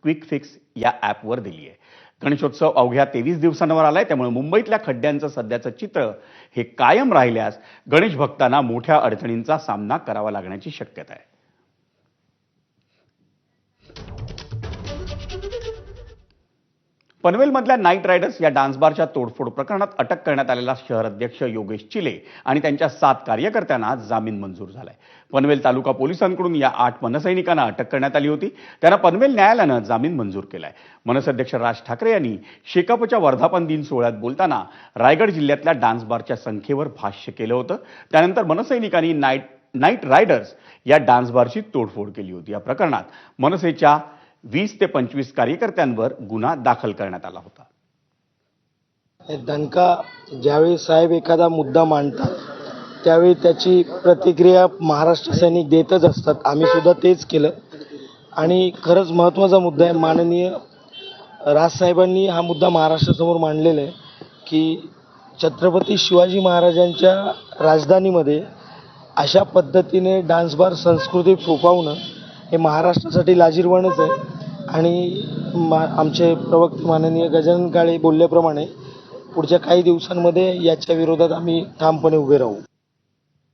Quick fix या ॲपवर दिली आहे. गणेशोत्सव अवघ्या 23 दिवसांवर आलाय, त्यामुळे मुंबईतल्या खड्ड्यांचं सध्याचं चित्र हे कायम राहिल्यास गणेश भक्तांना मोठ्या अडचणींचा सामना करावा लागण्याची शक्यता आहे. पनवेलमधल्या नाईट रायडर्स या डान्स बारच्या तोडफोड प्रकरणात अटक करण्यात आलेला शहर अध्यक्ष योगेश चिले आणि त्यांच्या 7 कार्यकर्त्यांना जामीन मंजूर झालाय. पनवेल तालुका पोलिसांकडून या 8 मनसैनिकांना अटक करण्यात आली होती. त्यांना पनवेल न्यायालयानं जामीन मंजूर केलाय. मनसे अध्यक्ष राज ठाकरे यांनी शेकापच्या वर्धापन दिन सोहळ्यात बोलताना रायगड जिल्ह्यातल्या डान्स बारच्या संख्येवर भाष्य केलं होतं. त्यानंतर मनसैनिकांनी नाईट रायडर्स या डान्स बारची तोडफोड केली होती. या प्रकरणात मनसेच्या 20 ते 25 कार्यकर्त्यांवर गुन्हा दाखल करण्यात आला होता. दणका ज्यावेळी साहेब एखादा मुद्दा मांडतात त्यावेळी त्याची प्रतिक्रिया महाराष्ट्र सैनिक देतच असतात. आम्ही सुद्धा तेच केलं आणि खरंच महत्त्वाचा मुद्दा आहे. माननीय राजसाहेबांनी हा मुद्दा महाराष्ट्रासमोर मांडलेला आहे की छत्रपती शिवाजी महाराजांच्या राजधानीमध्ये अशा पद्धतीने डान्स बार संस्कृती फोफावणं हे महाराष्ट्रासाठी लाजिरवाणच आहे. आणि आमचे प्रवक्ते माननीय गजानन काळे बोलल्याप्रमाणे पुढच्या काही दिवसांमध्ये याच्या विरोधात आम्ही ठामपणे उभे राहू.